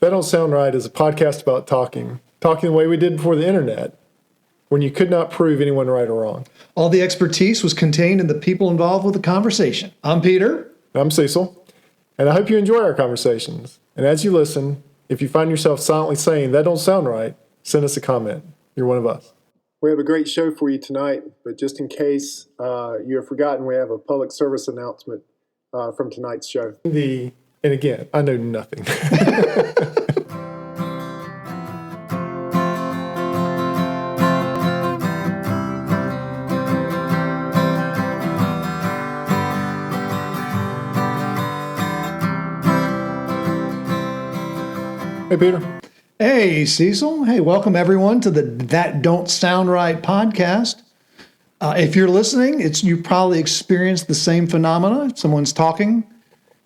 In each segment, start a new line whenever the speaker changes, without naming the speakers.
That Don't Sound Right is a podcast about talking the way we did before the internet, when you could not prove anyone right or wrong.
All the expertise was contained in the people involved with the conversation. I'm Peter.
I'm Cecil, and I hope you enjoy our conversations. And as you listen, if you find yourself silently saying, "That don't sound right," send us a comment. You're one of us. We have a great show for you tonight, but just in case you have forgotten, we have a public service announcement from tonight's show. And again, I know nothing. Hey, Peter.
Hey, Cecil. Hey, welcome everyone to the That Don't Sound Right podcast. If you're listening, you probably experienced the same phenomena. Someone's talking,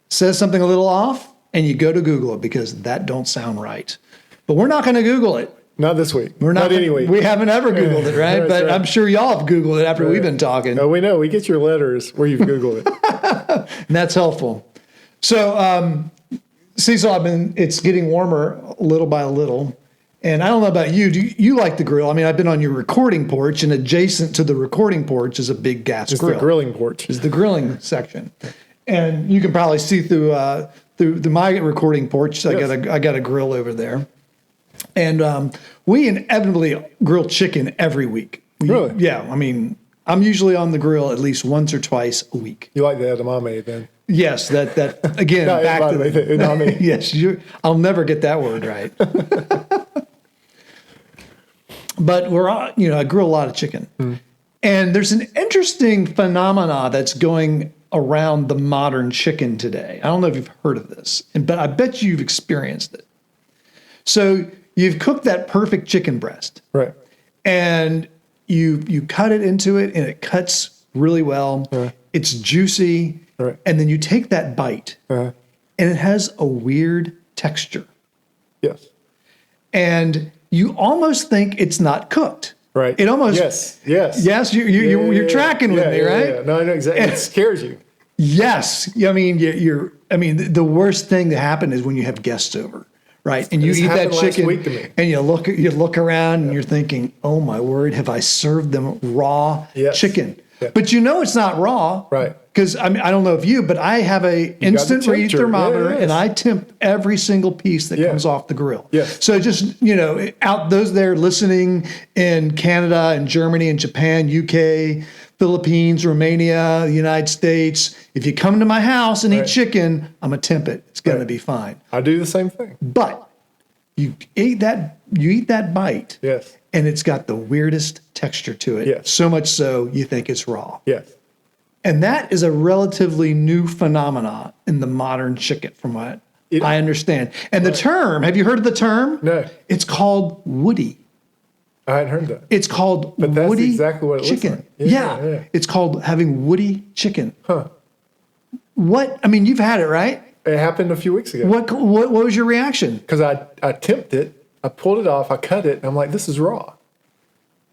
says something a little off, and you go to Google it because that don't sound right. But we're not going to Google it.
Not this week.
We're not
any week.
We haven't ever Googled it, right? But right. I'm sure y'all have Googled it after we've been talking.
Oh, we know. We get your letters where you've Googled it.
And that's helpful. So, Cecil, it's getting warmer little by little. And I don't know about you. Do you like the grill? I mean, I've been on your recording porch, and adjacent to the recording porch is a big gas grill.
It's the grilling porch.
It's the grilling section. And you can probably see through my recording porch. Yes. I got a grill over there. And we inevitably grill chicken every week.
Really?
Yeah. I mean, I'm usually on the grill at least once or twice a week.
You like the edamame then?
Yes, that again,
no,
back to
the edamame.
Yes, I'll never get that word right. But I grill a lot of chicken. Mm. And there's an interesting phenomena that's going around the modern chicken today. I don't know if you've heard of this, but I bet you've experienced it. So you've cooked that perfect chicken breast.
Right.
And you cut it into it, and it cuts really well. Right. It's juicy.
Right.
And then you take that bite, and it has a weird texture.
Yes.
And you almost think it's not cooked.
Right.
It almost.
Yes.
Yes, you're tracking with me, right?
Yeah. No, I know exactly. It scares you.
Yes. I mean, the worst thing that happen is when you have guests over, right? And you eat that chicken, and you look around, and you're thinking, "Oh my word, have I served them raw chicken?" Yeah. But it's not raw,
right?
Because I don't know if but I have a instant read thermometer, and I temp every single piece that comes off the grill.
Yes.
So just out those there listening in Canada and Germany and Japan, UK, Philippines, Romania, the United States, if you come to my house and eat chicken, I'm gonna temp it. It's gonna be fine.
I do the same thing.
But you eat that bite.
Yes.
And it's got the weirdest texture to it.
Yes.
So much so you think it's raw.
Yes.
And that is a relatively new phenomenon in the modern chicken, from what I understand. And the term, have you heard of the term?
No.
It's called woody.
I hadn't heard that.
It's called
but that's
woody
exactly what it
chicken.
Looks like. Yeah.
It's called having woody chicken.
Huh.
What? I mean, you've had it, right?
It happened a few weeks ago.
What was your reaction?
Because I temped it. I pulled it off, I cut it, and I'm like, this is raw.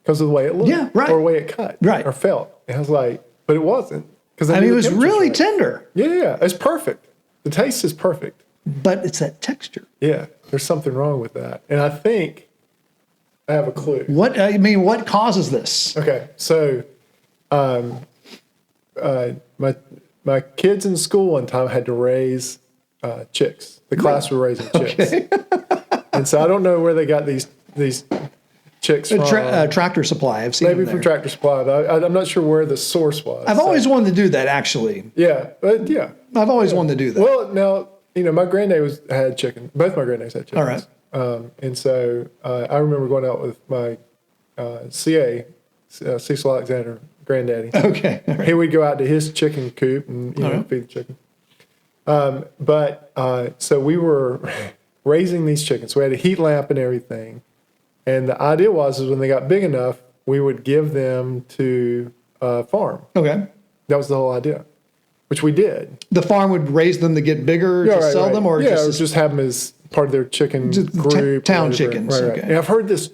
Because of the way it looked.
Yeah, right.
Or the way it cut.
Right.
Or felt. And I was like, but it wasn't. Because
it was really tender.
Yeah, it's perfect. The taste is perfect.
But it's that texture.
Yeah, there's something wrong with that. And I think I have a clue.
What causes this?
Okay, so my kids in school one time had to raise chicks. The class were raising chicks. Okay. And so I don't know where they got these chicks from.
Tractor Supply. I've seen
maybe from Tractor Supply. I'm not sure where the source was.
I've always wanted to do that, actually.
Yeah,
I've always wanted to do that.
Well, now my granddad had chicken. Both my granddads had chickens.
All right.
And so I remember going out with my CA, Cecil Alexander, granddaddy.
Okay. Right.
He would go out to his chicken coop and feed the chicken. So we were raising these chickens. We had a heat lamp and everything. And the idea was when they got big enough, we would give them to a farm.
Okay.
That was the whole idea, which we did.
The farm would raise them to get bigger to sell them, or
just have them as part of their chicken group.
Town chickens.
Right.
Okay.
And I've heard this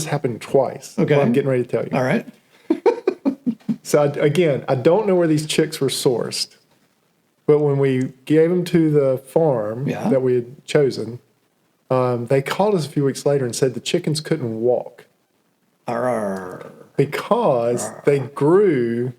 happen twice.
Okay.
What I'm getting ready to tell you.
All right.
So I don't know where these chicks were sourced, but when we gave them to the farm that we had chosen, They called us a few weeks later and said the chickens couldn't walk because they grew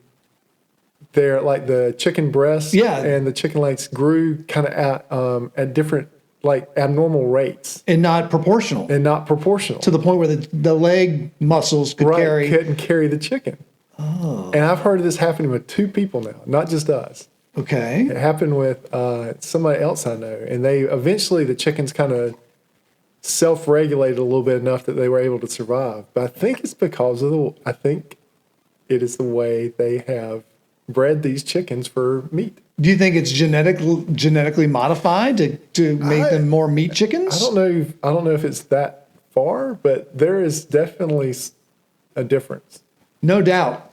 their, like the chicken breasts and the chicken legs grew kind of at different, like abnormal rates.
And not proportional.
To
the point where the leg muscles couldn't
carry the chicken. Oh. And I've heard of this happening with 2 people now, not just us.
Okay.
It happened with somebody else I know. And eventually the chickens kind of self-regulated a little bit enough that they were able to survive. But I think it's because I think it is the way they have bred these chickens for meat.
Do you think it's genetically modified to make them more meat chickens?
I don't know if it's that far, but there is definitely a difference.
No doubt.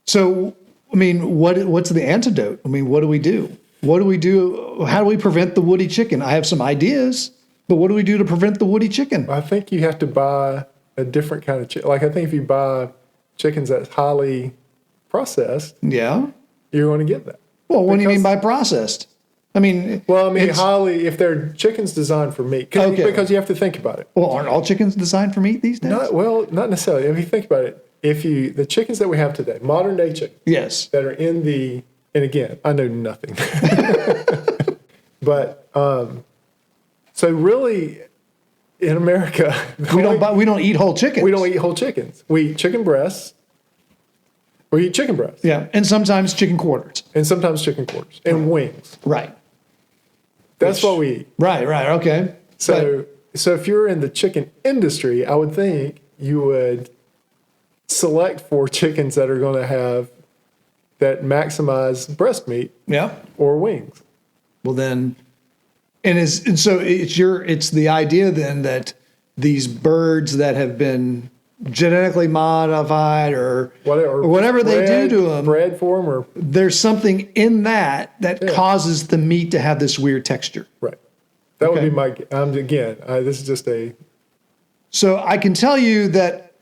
So, I mean, what's the antidote? I mean, what do we do? What do we do? How do we prevent the woody chicken? I have some ideas, but what do we do to prevent the woody chicken?
I think you have to buy a different kind of chicken. Like, I think if you buy chickens that's highly processed, you're going to get that.
Well, what do you mean by processed? I mean,
highly, if they're chickens designed for meat, because you have to think about it.
Well, aren't all chickens designed for meat these days?
Not necessarily. If you think about it, the chickens that we have today, modern day chickens, that are and again, I know nothing, but so really, in America,
we don't eat whole chickens.
We don't eat whole chickens. We eat chicken breasts. We eat chicken breasts.
Yeah, and sometimes chicken quarters.
And wings.
Right.
That's what we eat.
Right, okay.
So if you're in the chicken industry, I would think you would select for chickens that are going to have that maximize breast meat or wings.
Well then, so it's the idea then that these birds that have been genetically modified or whatever they do to them,
bred for them, or
there's something in that causes the meat to have this weird texture.
Right. That would be my this is just a.
So I can tell you that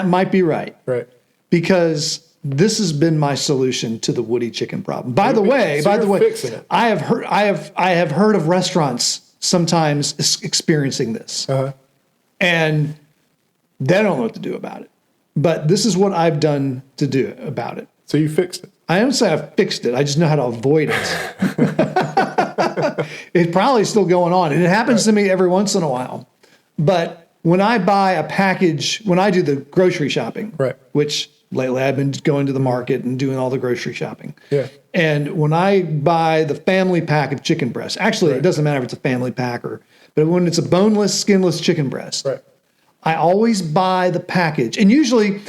might be right.
Right.
Because this has been my solution to the woody chicken problem. By the way,
fixing it.
I have heard of restaurants sometimes experiencing this, and they don't know what to do about it. But this is what I've done to do about it.
So you fixed it.
I don't say I've fixed it. I just know how to avoid it. It's probably still going on, and it happens to me every once in a while. But when I buy a package, when I do the grocery shopping, which lately I've been going to the market and doing all the grocery shopping.
Yeah.
And when I buy the family pack of chicken breasts, actually it doesn't matter if it's a family pack but when it's a boneless, skinless chicken breast, I always buy the package. And usually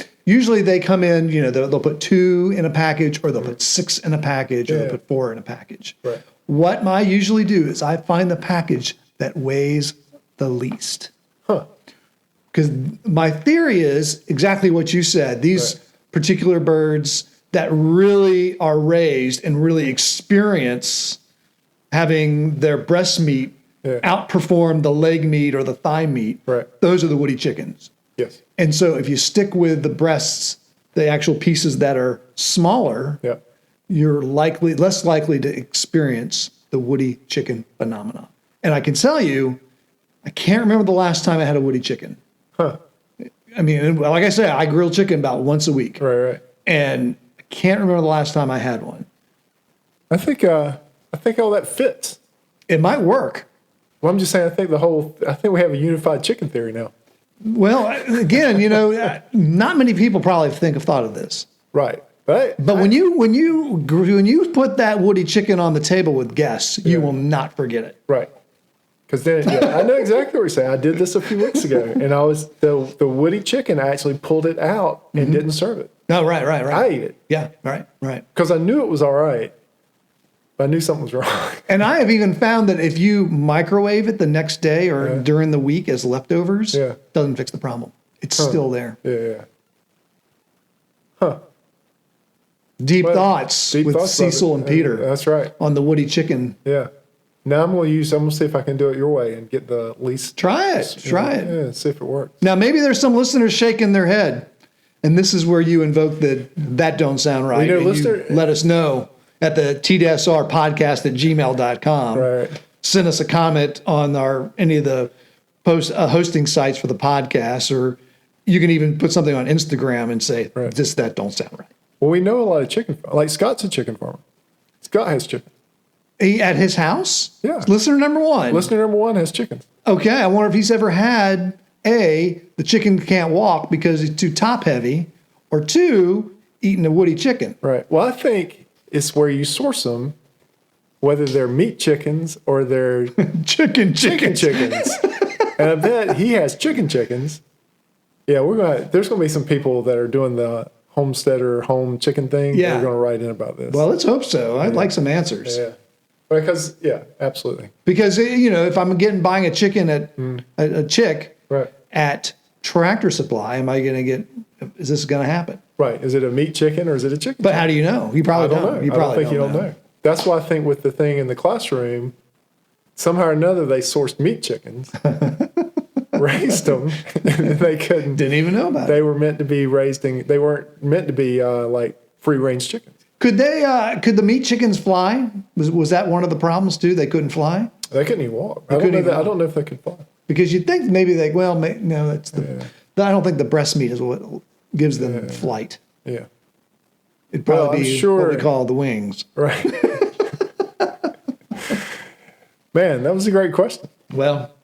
they come in, they'll put 2 in a package, or they'll put 6 in a package, or they'll put 4 in a package.
Right.
What I usually do is I find the package that weighs the least. Because my theory is exactly what you said. These particular birds that really are raised and really experience having their breast meat outperform the leg meat or the thigh meat, those are the woody chickens.
Yes.
And so if you stick with the breasts, the actual pieces that are smaller, you're less likely to experience the woody chicken phenomena. And I can tell you, I can't remember the last time I had a woody chicken. I mean, like I say, I grill chicken about once a week.
Right.
And I can't remember the last time I had one.
I think all that fits.
It might work.
Well, I'm just saying, I think we have a unified chicken theory now.
Well, again, not many people probably have thought of this.
Right.
But when you put that woody chicken on the table with guests, you will not forget it.
Right. Because then, I know exactly what you're saying. I did this a few weeks ago, and the woody chicken, I actually pulled it out and didn't serve it.
No, right.
I ate it.
Yeah, right.
Because I knew it was all right, but I knew something was wrong.
And I have even found that if you microwave it the next day or during the week as leftovers, it doesn't fix the problem. It's still there.
Yeah.
Deep thoughts with Cecil and Peter.
That's right.
On the woody chicken.
Yeah. Now I'm going to see if I can do it your way and get the least.
Try it.
Yeah, see if it works.
Now, maybe there's some listeners shaking their head, and this is where you invoke that don't sound right. You let us know at the tdsrpodcast@gmail.com.
Right.
send us a comment on any of the hosting sites for the podcast, or you can even put something on Instagram and say, that don't sound right.
Well, we know a lot of chicken, like Scott's a chicken farmer. Scott has chicken.
At his house?
Yeah.
Listener number one.
Listener number one has chickens.
Okay. I wonder if he's ever had the chicken can't walk because it's too top heavy, or 2, eating a woody chicken.
Right. Well, I think it's where you source them, whether they're meat chickens or they're
chicken chickens.
And I bet he has chickens. Yeah, there's going to be some people that are doing the homesteader home chicken thing.
Yeah.
They're going to write in about this.
Well, let's hope so. I'd like some answers.
Yeah. Because, absolutely.
Because, if I'm buying a chicken at a chick at Tractor Supply, is this going to happen?
Right. Is it a meat chicken or is it a chicken?
But how do you know? You probably don't know.
You don't know. That's why I think with the thing in the classroom, somehow or another they sourced meat chickens, raised them, and they didn't
even know about it.
They were meant to be they weren't meant to be like free range chickens.
Could the meat chickens fly? Was that one of the problems too? They couldn't fly?
They couldn't even walk. I don't know if they could fly.
Because you'd think maybe no, that's I don't think the breast meat is what gives them flight.
Yeah.
It'd probably be what we call the wings.
Right. Man, that was a great question.
Well,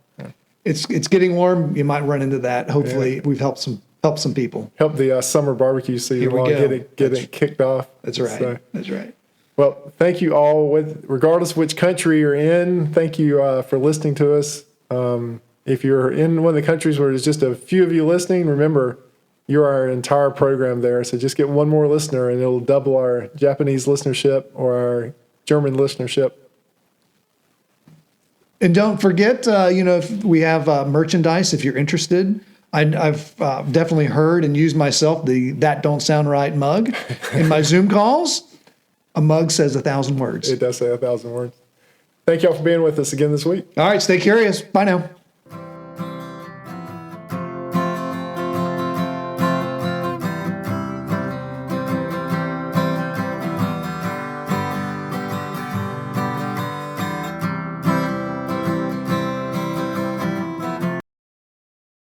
it's getting warm. You might run into that. Hopefully we've helped some people.
Help the summer barbecue season while get it kicked off.
That's right.
So,
that's right.
Well, thank you all. Regardless of which country you're in, thank you for listening to us. If you're in one of the countries where there's just a few of you listening, remember, you're our entire program there. So just get one more listener and it'll double our Japanese listenership or our German listenership.
And don't forget, if we have merchandise, if you're interested. I've definitely heard and used myself the That Don't Sound Right mug in my Zoom calls. A mug says 1,000 words.
It does say 1,000 words. Thank y'all for being with us again this week.
All right, stay curious. Bye now.